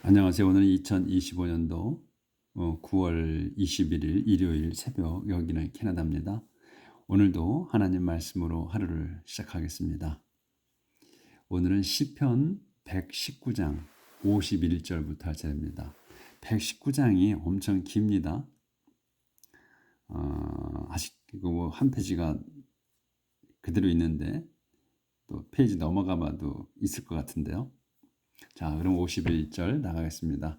안녕하세요. 오늘은 2025년도 9월 21일 일요일 새벽, 여기는 캐나다입니다. 오늘도 하나님 말씀으로 하루를 시작하겠습니다. 오늘은 시편 119장 51절부터 할 차례입니다. 119장이 엄청 깁니다. 아직 한 페이지가 그대로 있는데 또 페이지 넘어가 봐도 있을 것 같은데요. 자, 그럼 51절 나가겠습니다.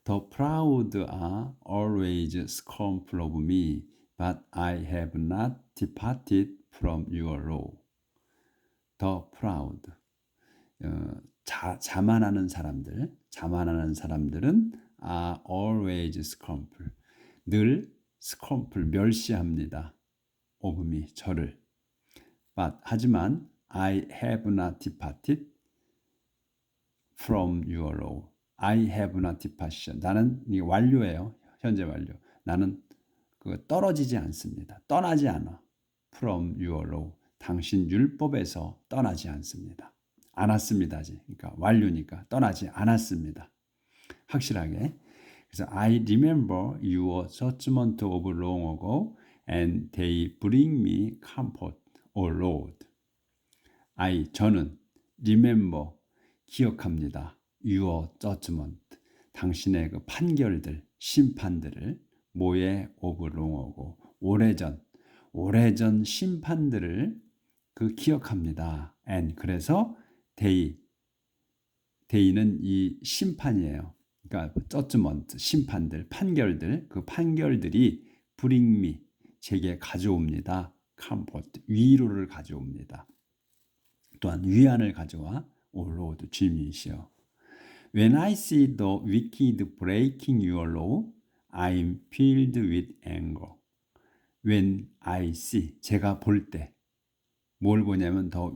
The proud are always scornful of me, but I have not departed from your law. The proud. 자만하는 사람들은 are always scornful. 늘 scornful, 멸시합니다. of me, 저를. But, 하지만 I have not departed from your law. I have not departed. 나는 이게 완료예요. 현재 완료. 나는 떨어지지 않습니다. 떠나지 않아. From your law. 당신 율법에서 떠나지 않습니다. 않았습니다. 그러니까 완료니까 떠나지 않았습니다. 확실하게. 그래서 I remember your judgment of long ago, and they bring me comfort, O Lord. 저는 remember 기억합니다. Your judgment. 당신의 그 판결들, 심판들을 모에 오브롱하고 오래전 심판들을 기억합니다. And 그래서 day는 이 심판이에요. 그러니까 judgment, 심판들, 판결들, 그 판결들이 bring me, 제게 가져옵니다. comfort, 위로를 가져옵니다. 또한 위안을 가져와 O Lord, 주님이시여. When I see the wicked breaking your law, I am filled with anger. When I see, 제가 볼 때, 뭘 보냐면 the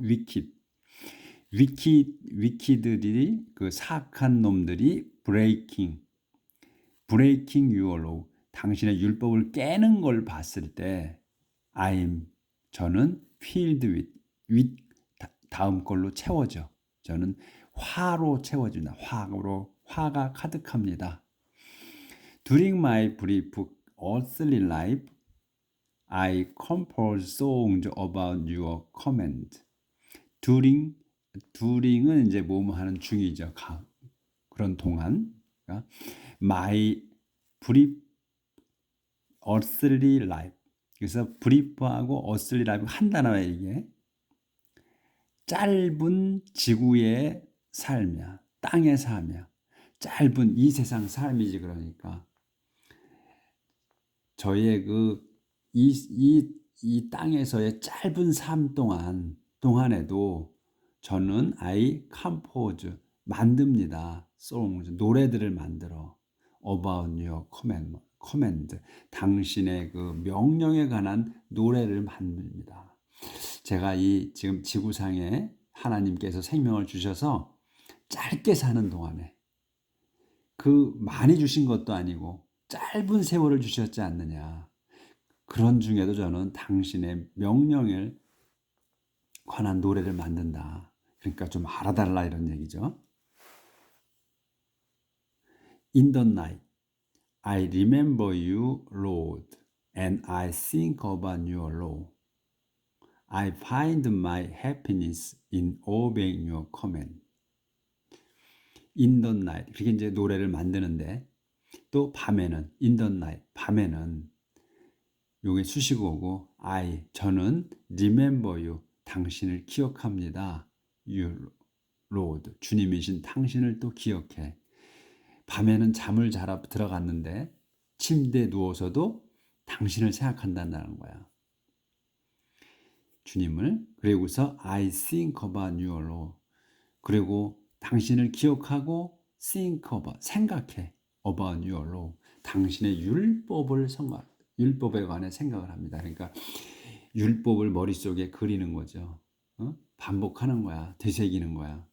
wicked들이 그 사악한 놈들이 breaking your law, 당신의 율법을 깨는 걸 봤을 때, 저는 filled with 다음 걸로 채워져. 저는 화로 채워진다. 화가 가득합니다. During my brief earthly life, I compose songs about your command. during은 이제 뭐뭐 하는 중이죠. 그런 동안. 그러니까 my brief earthly life. 그래서 brief하고 earthly life 한 단어예요, 이게. 짧은 지구의 삶이야. 땅의 삶이야. 짧은 이 세상 삶이지. 그러니까 저의 이 땅에서의 짧은 삶 동안에도 저는 I compose 만듭니다. songs 노래들을 만들어 about your command 당신의 그 명령에 관한 노래를 만듭니다. 제가 이 지금 지구상에 하나님께서 생명을 주셔서 짧게 사는 동안에 많이 주신 것도 아니고 짧은 세월을 주셨지 않느냐. 그런 중에도 저는 당신의 명령에 관한 노래를 만든다. 그러니까 좀 알아달라 이런 얘기죠. In the night, I remember you, Lord, and I think about your law. I find my happiness in obeying your command. In the night. 그렇게 이제 노래를 만드는데 또 밤에는 in the night. 밤에는 요게 수식어고 저는 remember you. 당신을 기억합니다. You Lord. 주님이신 당신을 또 기억해. 밤에는 잠을 자러 들어갔는데 침대에 누워서도 당신을 생각한다는 거야. 주님을. 그리고서 I think about your law. 그리고 당신을 기억하고 think about, 생각해. about your law. 당신의 율법에 관해 생각을 합니다. 그러니까 율법을 머릿속에 그리는 거죠. 반복하는 거야. 되새기는 거야.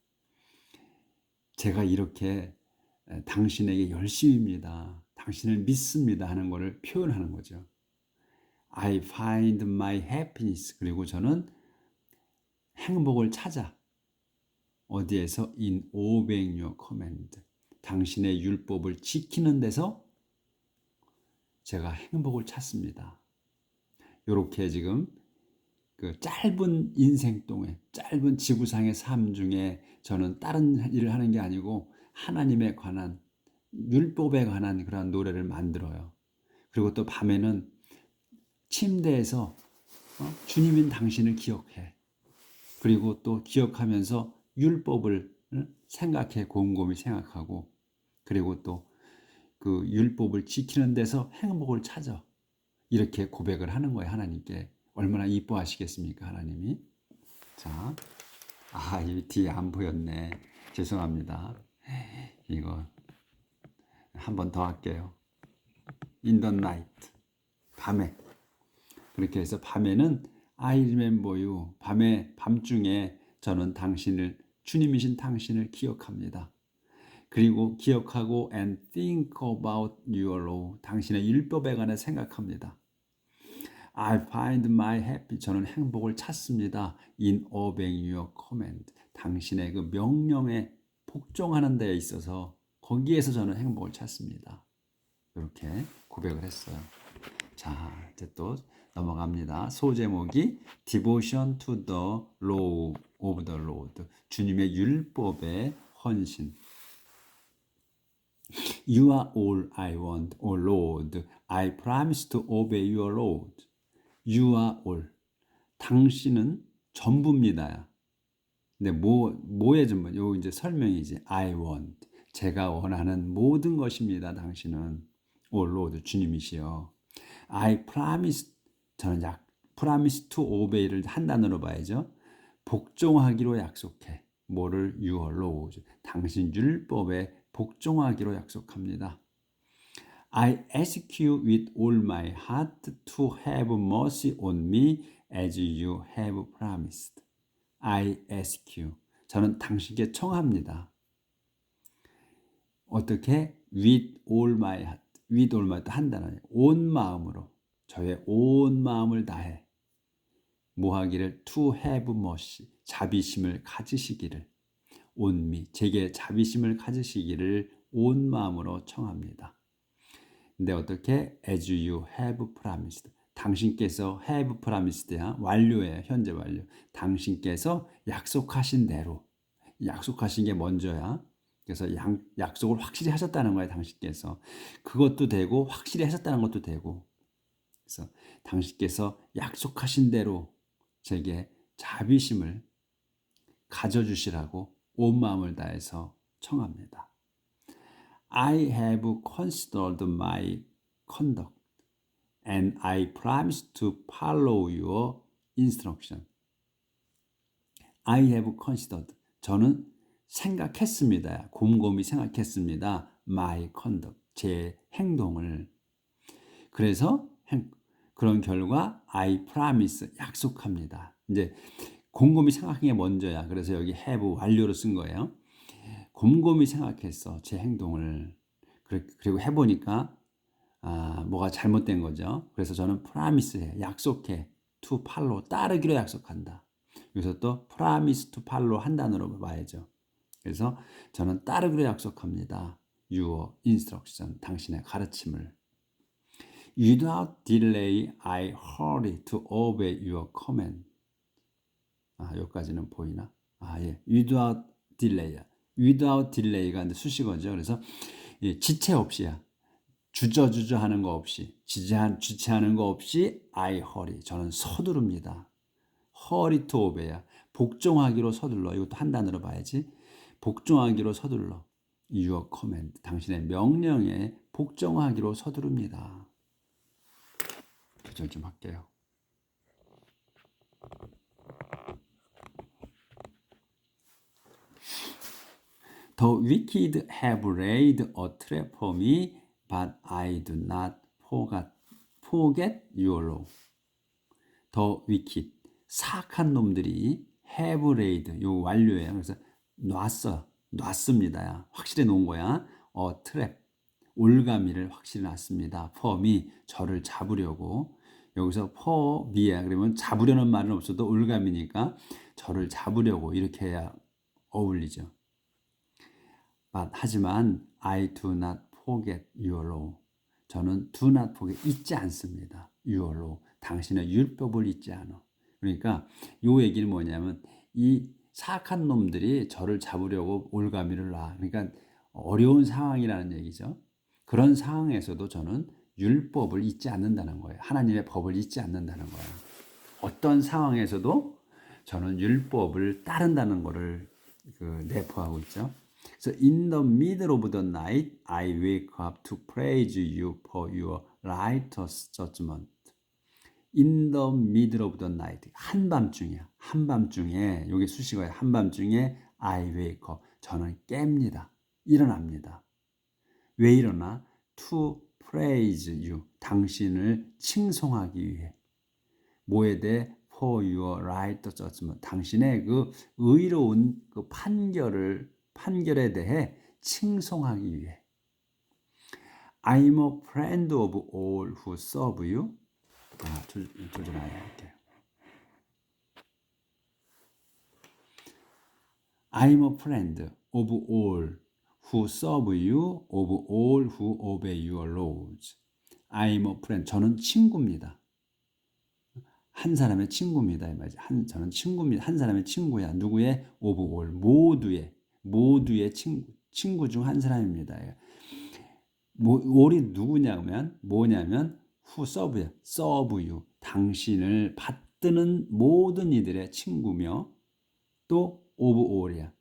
제가 이렇게 당신에게 열심입니다. 당신을 믿습니다 하는 것을 표현하는 거죠. I find my happiness. 그리고 저는 행복을 찾아. 어디에서? In obeying your command. 당신의 율법을 지키는 데서 제가 행복을 찾습니다. 이렇게 지금 그 짧은 인생 동안, 짧은 지구상의 삶 중에 저는 다른 일을 하는 게 아니고 하나님에 관한, 율법에 관한 그런 노래를 만들어요. 그리고 또 밤에는 침대에서 주님인 당신을 기억해. 그리고 또 기억하면서 율법을 생각해, 곰곰이 생각하고, 그리고 또 그 율법을 지키는 데서 행복을 찾아. 이렇게 고백을 하는 거예요, 하나님께. 얼마나 이뻐하시겠습니까, 하나님이? 자, 이 뒤에 안 보였네. 죄송합니다. 이거 한 번 더 할게요. In the night. 밤에. 그렇게 해서 밤에는 I remember you. 밤중에 저는 당신을, 주님이신 당신을 기억합니다. 그리고 기억하고 and think about your law. 당신의 율법에 관해 생각합니다. I find my happy. 저는 행복을 찾습니다. In obeying your command. 당신의 그 명령에 복종하는 데에 있어서 거기에서 저는 행복을 찾습니다. 이렇게 고백을 했어요. 자, 이제 또 넘어갑니다. 소제목이 Devotion to the Law of the Lord. 주님의 율법의 헌신. You are all I want, O Lord. I promise to obey your Lord. You are all. 당신은 전부입니다. 근데 뭐의 전부? 요 이제 설명이지. I want. 제가 원하는 모든 것입니다. 당신은. O Lord, 주님이시여. I promise. 저는 promise to obey를 한 단어로 봐야죠. 복종하기로 약속해. 뭐를? Your law. 당신 율법에 복종하기로 약속합니다. I ask you with all my heart to have mercy on me as you have promised. I ask you. 저는 당신께 청합니다. 어떻게? With all my heart. With all my heart 한 단어예요. 온 마음으로. 저의 온 마음을 다해. 뭐 하기를? To have mercy. 자비심을 가지시기를. on me. 제게 자비심을 가지시기를 온 마음으로 청합니다. 근데 어떻게? As you have promised. 당신께서 have promised야. 완료예요. 현재 완료. 당신께서 약속하신 대로. 약속하신 게 먼저야. 그래서 약속을 확실히 하셨다는 거예요. 당신께서. 그것도 되고 확실히 하셨다는 것도 되고. 그래서 당신께서 약속하신 대로 제게 자비심을 가져주시라고 온 마음을 다해서 청합니다. I have considered my conduct and I promise to follow your instruction. I have considered. 저는 생각했습니다. 곰곰이 생각했습니다. My conduct. 제 행동을. 그래서 그런 결과 I promise. 약속합니다. 이제 곰곰이 생각한 게 먼저야. 그래서 여기 have 완료로 쓴 거예요. 곰곰이 생각했어. 제 행동을. 그리고 해보니까 뭐가 잘못된 거죠. 그래서 저는 promise 해. 약속해. to follow. 따르기로 약속한다. 여기서 또 promise to follow 한 단어로 봐야죠. 그래서 저는 따르기로 약속합니다. Your instruction. 당신의 가르침을. Without delay, I hurry to obey your command. 여기까지는 보이나? 예. Without delay. Without delay가 수식어죠. 그래서 지체 없이야. 주저주저 하는 거 없이, 지체하는 거 없이 I hurry. 저는 서두릅니다. hurry to obey야. 복종하기로 서둘러. 이것도 한 단어로 봐야지. 복종하기로 서둘러. Your command. 당신의 명령에 복종하기로 서두릅니다. 조절 좀 할게요. The wicked have laid a trap for me, but I do not forget your law. The wicked, 사악한 놈들이 have laid, 요 완료예요. 그래서 놨습니다. 확실히 놓은 거야. A trap, 올가미를 확실히 놨습니다. For me, 저를 잡으려고. 여기서 for me야. 그러면 잡으려는 말은 없어도 올가미니까 저를 잡으려고 이렇게 해야 어울리죠. 하지만 I do not forget your law. 저는 do not forget 잊지 않습니다. your law. 당신의 율법을 잊지 않아. 그러니까 요 얘기는 뭐냐면 이 사악한 놈들이 저를 잡으려고 올가미를 놔. 그러니까 어려운 상황이라는 얘기죠. 그런 상황에서도 저는 율법을 잊지 않는다는 거예요. 하나님의 법을 잊지 않는다는 거예요. 어떤 상황에서도 저는 율법을 따른다는 것을 내포하고 있죠. 그래서 in the middle of the night I wake up to praise you for your righteous judgment. In the middle of the night. 한밤중이야. 한밤중에 여기 수식어에 한밤중에 I wake up. 저는 깹니다. 일어납니다. 왜 일어나? To praise you. 당신을 칭송하기 위해. 뭐에 대해? For your right judgment. 당신의 그 의로운 그 판결에 대해 칭송하기 위해. I'm a friend of all who serve you. 조절하여 할게요. I'm a friend of all who serve you, of all who obey your laws. I'm a friend. 저는 친구입니다. 한 사람의 친구입니다. 이 말이지. 저는 친구입니다. 한 사람의 친구야. 누구의? of all. 모두의 친구 중 한 사람입니다. all이 누구냐면 뭐냐면 who serve you. 당신을 받드는 모든 이들의 친구며 또 of all이야.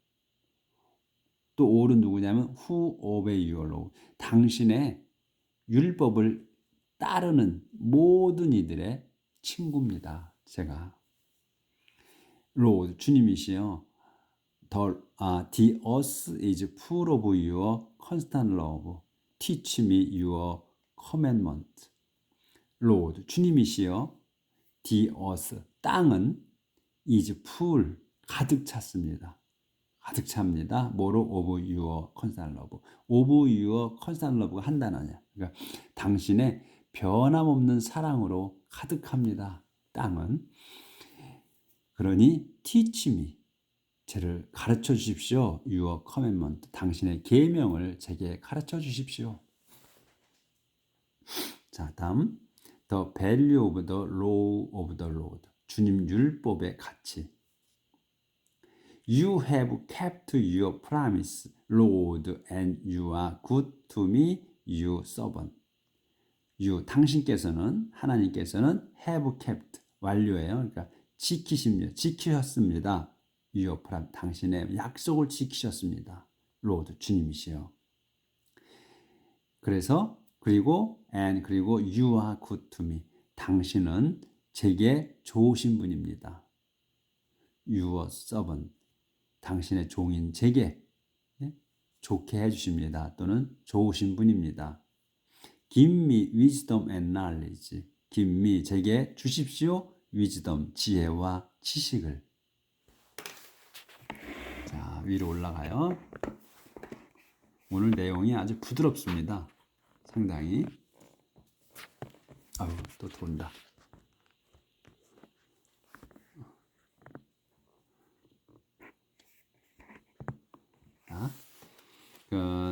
또 all은 누구냐면 who obey your law. 당신의 율법을 따르는 모든 이들의 친구입니다. 제가. Lord, 주님이시여. The earth is full of your constant love. Teach me your commandment. Lord, 주님이시여. The earth, 땅은 is full, 가득 찼습니다. 가득 찹니다. 뭐로? Of your constant love. Of your constant love가 한 단어냐. 그러니까 당신의 변함없는 사랑으로 가득합니다. 땅은. 그러니 teach me. 저를 가르쳐 주십시오. Your commandment. 당신의 계명을 제게 가르쳐 주십시오. 자, 다음. The value of the law of the Lord. 주님 율법의 가치. You have kept your promise, Lord, and you are good to me, you servant. You, 당신께서는, 하나님께서는 have kept, 완료예요. 그러니까 지키셨습니다. Your promise, 당신의 약속을 지키셨습니다. Lord, 주님이시여. 그래서 그리고 you are good to me. 당신은 제게 좋으신 분입니다. Your servant. 당신의 종인 제게 좋게 해주십니다. 또는 좋으신 분입니다. Give me wisdom and knowledge. Give me, 제게 주십시오. wisdom, 지혜와 지식을. 자, 위로 올라가요. 오늘 내용이 아주 부드럽습니다. 상당히. 아유, 또 돈다.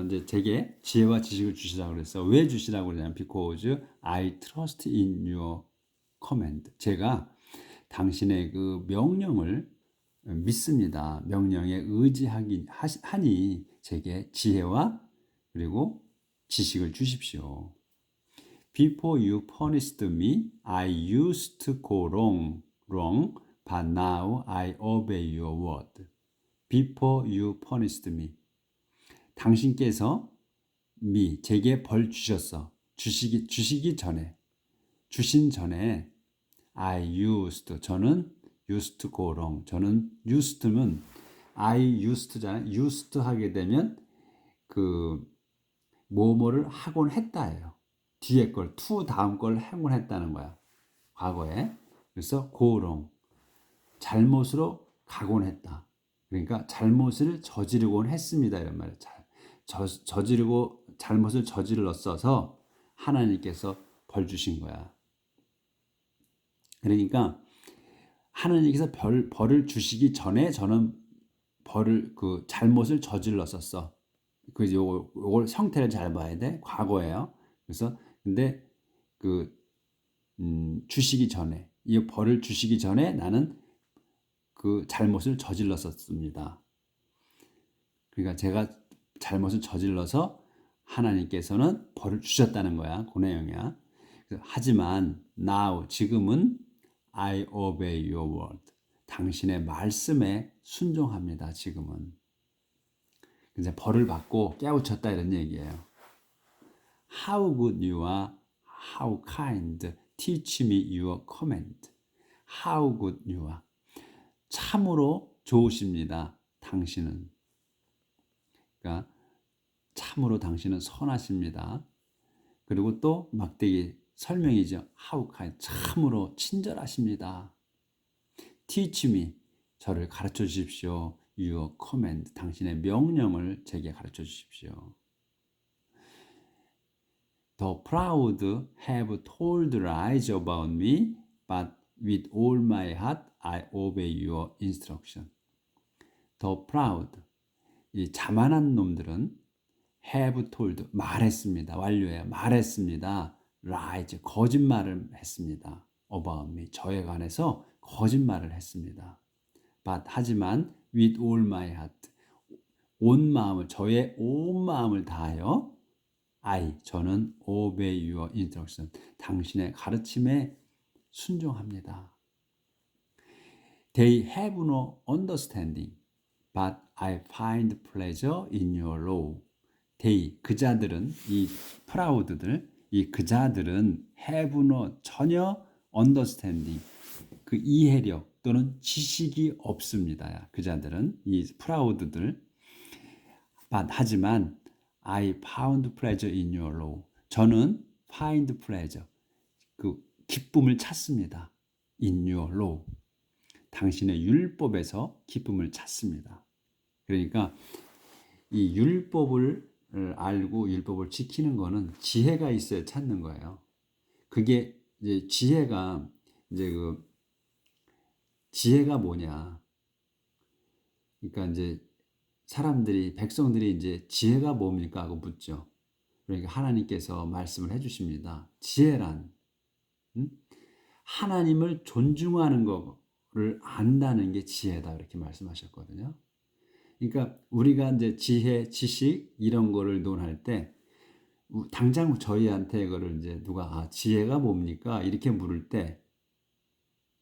이제 제게 지혜와 지식을 주시라고 그랬어. 왜 주시라고 그러냐면 because I trust in your command. 제가 당신의 그 명령을 믿습니다. 명령에 의지하니 제게 지혜와 그리고 지식을 주십시오. Before you punished me, I used to go wrong, but now I obey your word. Before you punished me. 당신께서 제게 벌 주셨어. 주시기 전에. 주신 전에 I used, 저는 used to go wrong. 저는 used면 I used잖아요. used 하게 되면 그 뭐뭐를 하곤 했다예요. 뒤에 걸, to 다음 걸 하곤 했다는 거야. 과거에. 그래서 go wrong. 잘못으로 가곤 했다. 그러니까 잘못을 저지르곤 했습니다. 이런 말이에요. 저지르고 잘못을 저질렀어서 하나님께서 벌 주신 거야. 그러니까 하나님께서 벌을 주시기 전에 저는 잘못을 저질렀었어. 그 요걸 형태를 잘 봐야 돼. 과거예요. 그래서 근데 그 주시기 전에 이 벌을 주시기 전에 나는 그 잘못을 저질렀었습니다. 그러니까 제가 잘못을 저질러서 하나님께서는 벌을 주셨다는 거야. 그 내용이야. 하지만 now 지금은 I obey your word. 당신의 말씀에 순종합니다. 지금은. 이제 벌을 받고 깨우쳤다 이런 얘기예요. How good you are, how kind. Teach me your command. How good you are. 참으로 좋으십니다. 당신은. 그러니까 참으로 당신은 선하십니다. 그리고 또 막대기 설명이죠. How kind. 참으로 친절하십니다. Teach me. 저를 가르쳐 주십시오. Your command. 당신의 명령을 제게 가르쳐 주십시오. The proud have told lies about me, but with all my heart I obey your instruction. The proud, 이 자만한 놈들은 have told, 말했습니다. 완료해요. 말했습니다. lies, 거짓말을 했습니다. about me, 저에 관해서 거짓말을 했습니다. But, 하지만 with all my heart, 온 마음을, 저의 온 마음을 다하여 저는 obey your instruction, 당신의 가르침에 순종합니다. They have no understanding, but I find pleasure in your law. They, 그자들은, 이 proud들, 이 그자들은 have no, 전혀 understanding, 그 이해력 또는 지식이 없습니다. 그자들은, 이 proud들. But, 하지만 I found pleasure in your law. 저는 find pleasure, 그 기쁨을 찾습니다. In your law. 당신의 율법에서 기쁨을 찾습니다. 그러니까 이 율법을 알고 율법을 지키는 거는 지혜가 있어야 찾는 거예요. 그게 이제 지혜가 지혜가 뭐냐? 그러니까 이제 사람들이, 백성들이 이제 지혜가 뭡니까 하고 묻죠. 그러니까 하나님께서 말씀을 해주십니다. 지혜란 하나님을 존중하는 거를 안다는 게 지혜다, 이렇게 말씀하셨거든요. 그러니까 우리가 이제 지혜, 지식 이런 거를 논할 때 당장 저희한테 그걸 이제 누가 지혜가 뭡니까 이렇게 물을 때,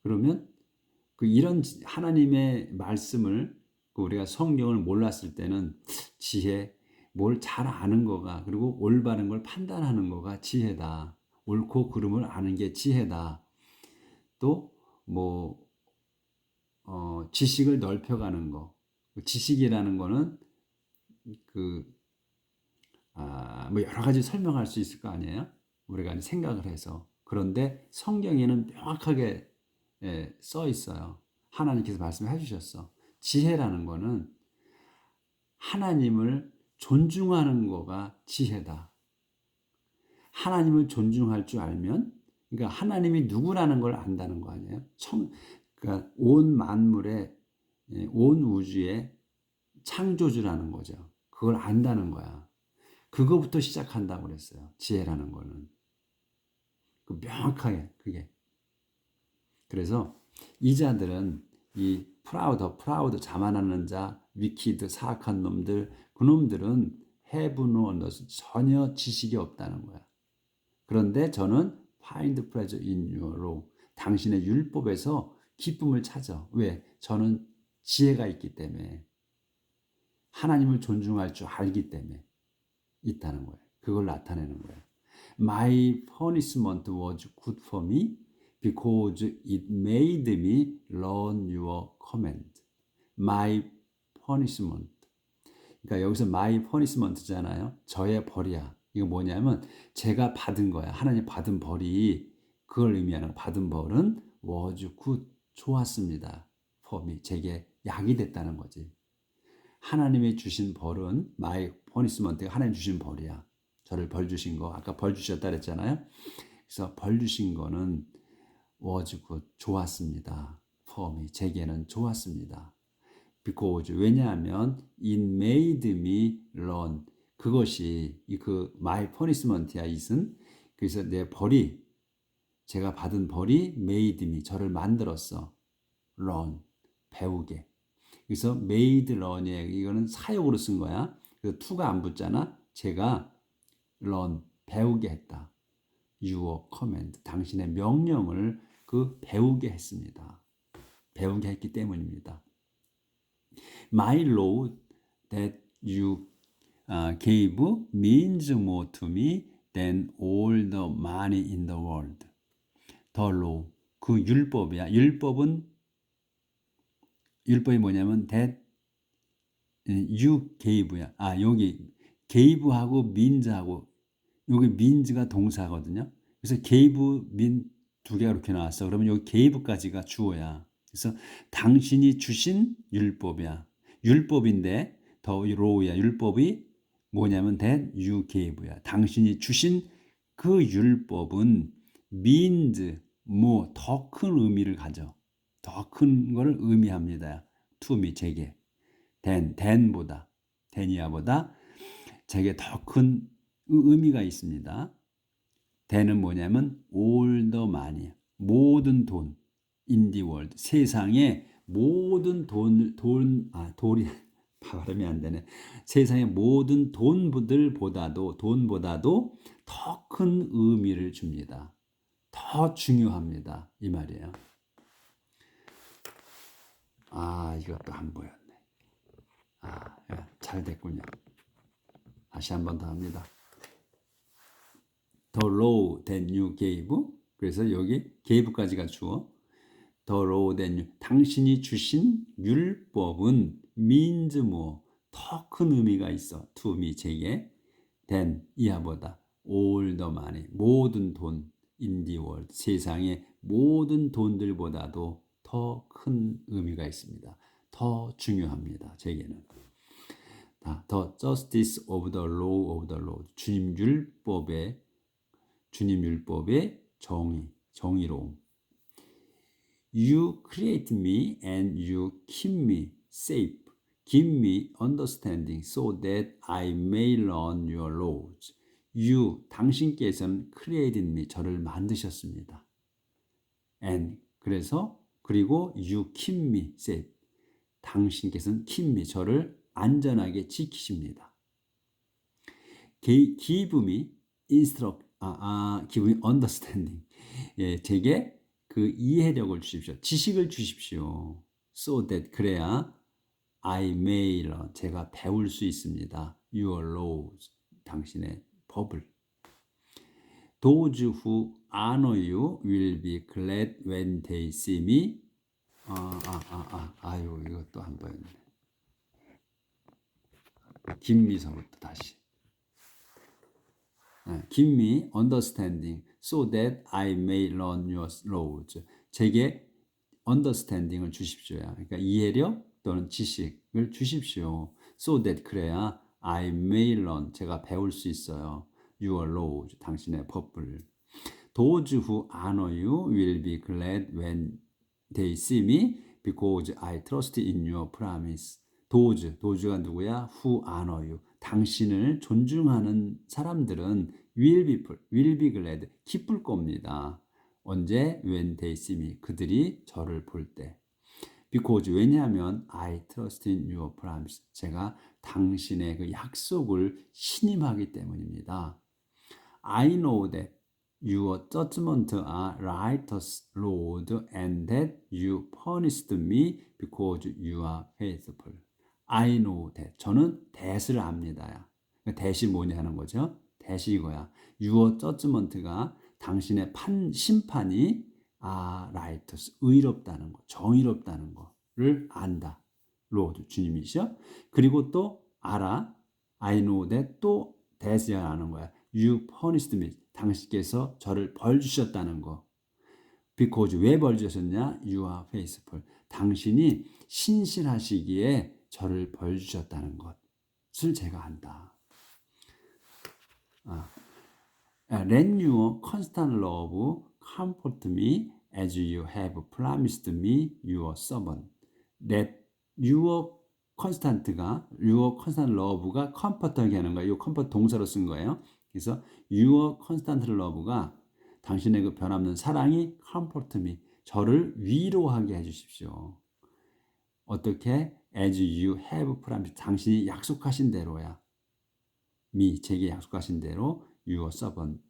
그러면 그 이런 하나님의 말씀을, 우리가 성경을 몰랐을 때는 지혜, 뭘 잘 아는 거가, 그리고 올바른 걸 판단하는 거가 지혜다. 옳고 그름을 아는 게 지혜다. 또 지식을 넓혀가는 거. 지식이라는 거는 여러 가지 설명할 수 있을 거 아니에요? 우리가 생각을 해서. 그런데 성경에는 명확하게 써 있어요. 하나님께서 말씀해 주셨어. 지혜라는 거는 하나님을 존중하는 거가 지혜다. 하나님을 존중할 줄 알면, 그러니까 하나님이 누구라는 걸 안다는 거 아니에요? 그러니까 온 만물의, 온 우주의 창조주라는 거죠. 그걸 안다는 거야. 그거부터 시작한다고 그랬어요. 지혜라는 거는. 명확하게 그게. 그래서 이 자들은 이 프라우드, 자만하는 자, 위키드, 사악한 놈들, 그놈들은 have no understanding, 전혀 지식이 없다는 거야. 그런데 저는 find pleasure in your law, 당신의 율법에서 기쁨을 찾아. 왜? 저는 지혜가 있기 때문에, 하나님을 존중할 줄 알기 때문에 있다는 거예요. 그걸 나타내는 거예요. My punishment was good for me because it made me learn your command. My punishment. 그러니까 여기서 my punishment잖아요. 저의 벌이야. 이거 뭐냐면 제가 받은 거야. 하나님 받은 벌이, 그걸 의미하는, 받은 벌은 was good, 좋았습니다. for me, 제게 약이 됐다는 거지. 하나님이 주신 벌은 my punishment, 하나님 주신 벌이야. 저를 벌 주신 거, 아까 벌 주셨다 그랬잖아요. 그래서 벌 주신 거는 was good, 좋았습니다. for me, 제게는 좋았습니다. because 왜냐하면 it made me learn. 그것이 그 my punishment야 it은 그래서 내 벌이 제가 받은 벌이 made me 저를 만들었어. learn 배우게. 그래서 made learn에 이거는 사역으로 쓴 거야. 그래서 to가 안 붙잖아. 제가 learn 배우게 했다. your command 당신의 명령을 그 배우게 했습니다. 배우게 했기 때문입니다. My law that you gave means more to me than all the money in the world. The law 그 율법이야. 율법이 뭐냐면 that you gave야. 여기 gave하고 means하고 여기 means가 동사거든요. 그래서 gave, mean 두 개가 이렇게 나왔어. 그러면 여기 gave까지가 주어야. 그래서 당신이 주신 율법이야. 율법인데 더 law야. 율법이 뭐냐면 that you gave야. 당신이 주신 그 율법은 means more 더 큰 의미를 가져. 더 큰 걸 의미합니다. to me 제게. than보다 than이야보다 제게 더 큰 의미가 있습니다. than은 뭐냐면 all the money 모든 돈 in the world 세상의 모든 돈이 발음이 안 되네. 세상의 모든 돈보다도 더 큰 의미를 줍니다. 더 중요합니다. 이 말이에요. 이것도 안 보였네. 잘 됐군요. 다시 한 번 더 합니다. The law that you gave. 그래서 여기 gave까지가 주어. The law that you. 당신이 주신 율법은 means more. 더 큰 의미가 있어. To me 제게. than 이하보다. all the money. 모든 돈. in the world. 세상의 모든 돈들보다도 더 큰 의미가 있습니다. 더 중요합니다. 제게는. The justice of the law of the Lord. 주님 율법의 정의로움. You create me and you keep me safe. Give me understanding so that I may learn your laws. You, 당신께서는 created me, 저를 만드셨습니다. And, 그리고 you keep me safe. 당신께서는 keep me, 저를 안전하게 지키십니다. Give me give me understanding. 제게 그 이해력을 주십시오. 지식을 주십시오. So that 그래야 I may learn. 제가 배울 수 있습니다. Your laws. 당신의 법을. Those who honor you will be glad when they see me. 이것도 한 번이네. 김미서부터 다시. Give me understanding so that I may learn your laws. 제게 understanding을 주십시오야. 그러니까 이해력 또는 지식을 주십시오. So that 그래야 I may learn. 제가 배울 수 있어요. Your laws. 당신의 법을. Those who honor you will be glad when they see me because I trust in your promise. Those가 누구야? Who honor you. 당신을 존중하는 사람들은 will be glad. 기쁠 겁니다. 언제? When they see me. 그들이 저를 볼 때. Because 왜냐하면 I trust in your promise. 제가 당신의 그 약속을 신임하기 때문입니다. I know that your judgments are righteous, Lord, and that you punished me because you are faithful. I know that. 저는 that을 압니다. that이 뭐냐 하는 거죠. that이 이거야. Your judgment가 당신의 심판이 righteous, 의롭다는 거, 정의롭다는 거를 안다. Lord, 주님이시죠. 그리고 또 알아. I know that 또 that이 하는 거야. You punished me. 당신께서 저를 벌 주셨다는 거. Because 왜 벌 주셨냐? You are faithful. 당신이 신실하시기에 저를 벌 주셨다는 것을 제가 안다. Let your constant love comfort me as you have promised me, your servant. Let your constant가 your constant love가 comfort하게 하는 거예요. 이 comfort 동사로 쓴 거예요. 그래서 your constant love가 당신의 그 변함없는 사랑이 comfort me 저를 위로하게 해주십시오. 어떻게? As you have promised 당신이 약속하신 대로야. me 제게 약속하신 대로 your servant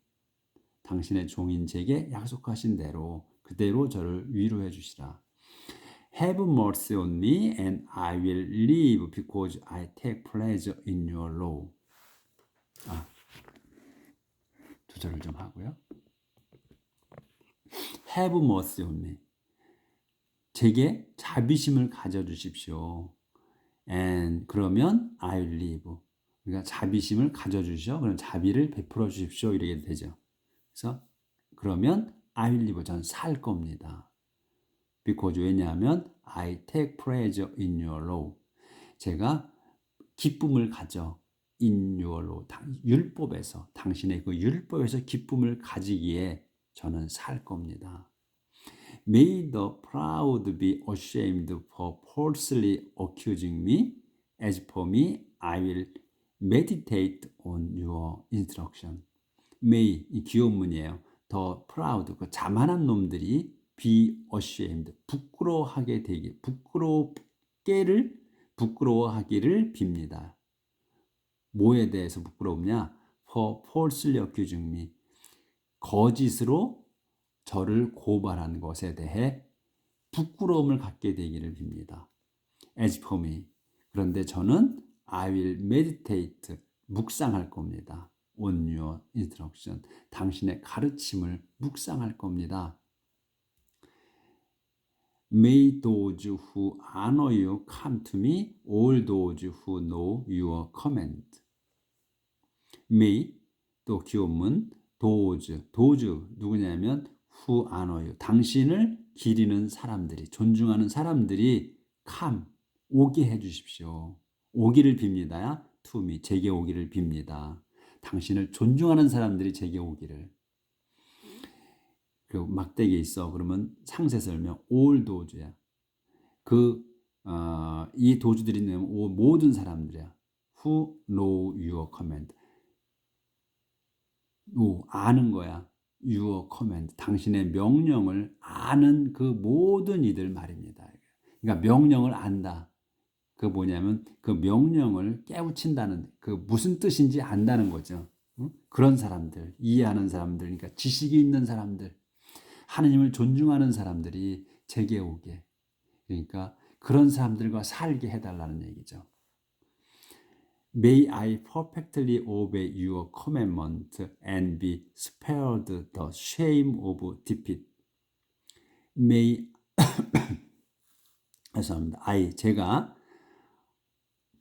당신의 종인 제게 약속하신 대로 그대로 저를 위로해 주시라. Have mercy on me and I will live because I take pleasure in your law. 조절을 좀 하고요. Have mercy on me. 제게 자비심을 가져주십시오. And 그러면 I will live. 그러니까 자비심을 가져주시오. 그럼 자비를 베풀어 주십시오. 이렇게 되죠. 그래서 그러면 I will live. 저는 살 겁니다. Because 왜냐하면 I take pleasure in your law. 제가 기쁨을 가져 in your law. 율법에서 당신의 그 율법에서 기쁨을 가지기에 저는 살 겁니다. May the proud be ashamed for falsely accusing me. As for me, I will meditate on your instruction. May, 이 귀여운 The proud, 그 자만한 놈들이 be ashamed, 부끄러워하게 되기, 부끄러워하기를 빕니다. 뭐에 대해서 부끄럽냐? For falsely accusing me. 거짓으로 저를 고발한 것에 대해 부끄러움을 갖게 되기를 빕니다. As for me. 그런데 저는 I will meditate, 묵상할 겁니다. On your instruction. 당신의 가르침을 묵상할 겁니다. May those who honor you come to me, all those who know your command. May, 또 기원문, those 누구냐면 who honor you, 당신을 기리는 사람들이, 존중하는 사람들이 come, 오게 해주십시오. 오기를 빕니다. To me, 제게 오기를 빕니다. 당신을 존중하는 사람들이 제게 오기를. 그리고 막대기에 있어. 그러면 상세 설명 all 도주야. 이 도주들이 있는 모든 사람들이야. Who know your command. 아는 거야. Your command. 당신의 명령을 아는 그 모든 이들 말입니다. 그러니까 명령을 안다. 그 뭐냐면 그 명령을 깨우친다는 그 무슨 뜻인지 안다는 거죠. 그런 사람들, 이해하는 사람들, 그러니까 지식이 있는 사람들, 하느님을 존중하는 사람들이 제게 오게. 그러니까 그런 사람들과 살게 해달라는 얘기죠. May I perfectly obey your commandment and be spared the shame of defeat. May 죄송합니다. 제가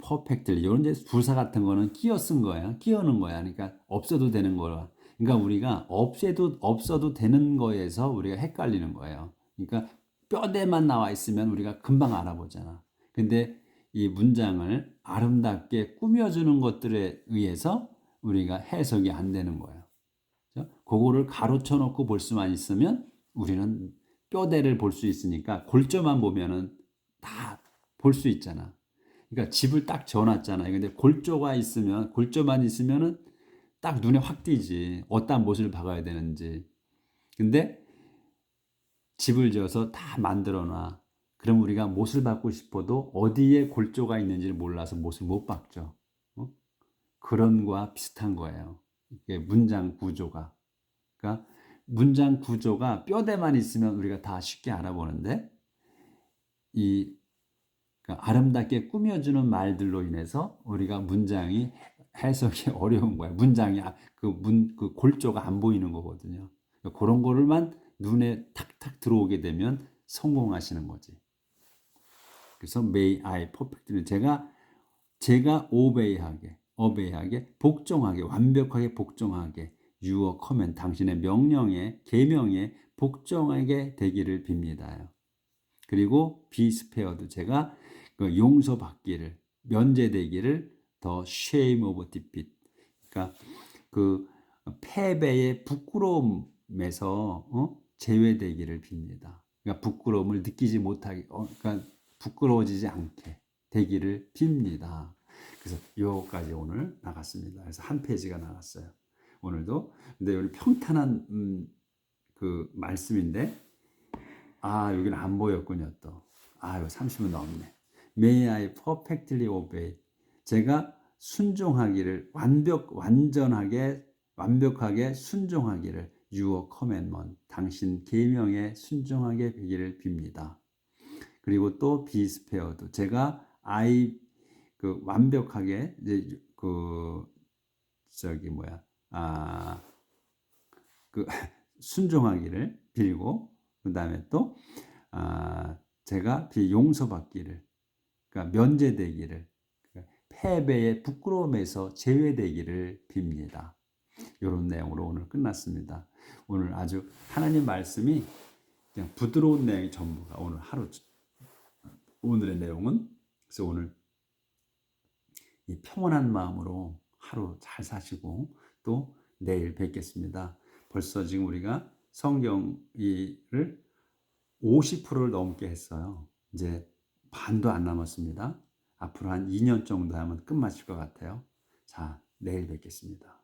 perfectly 이런 이제 부사 같은 거는 끼어 쓴 거야. 끼어는 거야. 그러니까 없어도 되는 거야. 그러니까 우리가 없어도 되는 거에서 우리가 헷갈리는 거예요. 그러니까 뼈대만 나와 있으면 우리가 금방 알아보잖아. 근데 이 문장을 아름답게 꾸며주는 것들에 의해서 우리가 해석이 안 되는 거예요. 그렇죠? 그거를 가로쳐 놓고 볼 수만 있으면 우리는 뼈대를 볼 수 있으니까 골조만 보면은 다 볼 수 있잖아. 그러니까 집을 딱 지어놨잖아요. 근데 골조만 있으면은 딱 눈에 확 띄지. 어떤 못을 박아야 되는지. 근데 집을 지어서 다 만들어 놔. 그럼 우리가 못을 박고 싶어도 어디에 골조가 있는지를 몰라서 못을 못 박죠. 그런 거와 비슷한 거예요. 이게 문장 구조가. 그러니까 문장 구조가 뼈대만 있으면 우리가 다 쉽게 알아보는데 그러니까 아름답게 꾸며주는 말들로 인해서 우리가 문장이 해석이 어려운 거야. 문장이 그 골조가 안 보이는 거거든요. 그러니까 그런 거를만 눈에 탁탁 들어오게 되면 성공하시는 거지. 그래서 may I perfectly 제가 obey하게 복종하게 완벽하게 복종하게 your command 당신의 명령에 계명에 복종하게 되기를 빕니다. 그리고 be spared 제가 그 용서받기를 면제되기를 the shame of defeat 그러니까 그 패배의 부끄러움에서 제외되기를 빕니다. 그러니까 부끄러움을 느끼지 못하게 그러니까 부끄러워지지 않게 되기를 빕니다. 그래서 요까지 오늘 나갔습니다. 그래서 한 페이지가 나갔어요. 오늘도. 근데 오늘 평탄한 그 말씀인데 여기는 안 보였군요 또. 이거 30분 넘네. May I perfectly obey. 제가 순종하기를 완벽하게 순종하기를 Your commandment. 당신 계명에 순종하게 되기를 빕니다. 그리고 또 be spared. 제가 완벽하게 이제 순종하기를 빌고 그다음에 또 제가 용서받기를 그러니까 면제되기를 패배의 부끄러움에서 제외되기를 빕니다. 이런 내용으로 오늘 끝났습니다. 오늘 아주 하나님 말씀이 그냥 부드러운 내용이 전부가 오늘의 내용은 그래서 오늘 이 평온한 마음으로 하루 잘 사시고 또 내일 뵙겠습니다. 벌써 지금 우리가 성경을 50%를 넘게 했어요. 이제 반도 안 남았습니다. 앞으로 한 2년 정도 하면 끝마칠 것 같아요. 자, 내일 뵙겠습니다.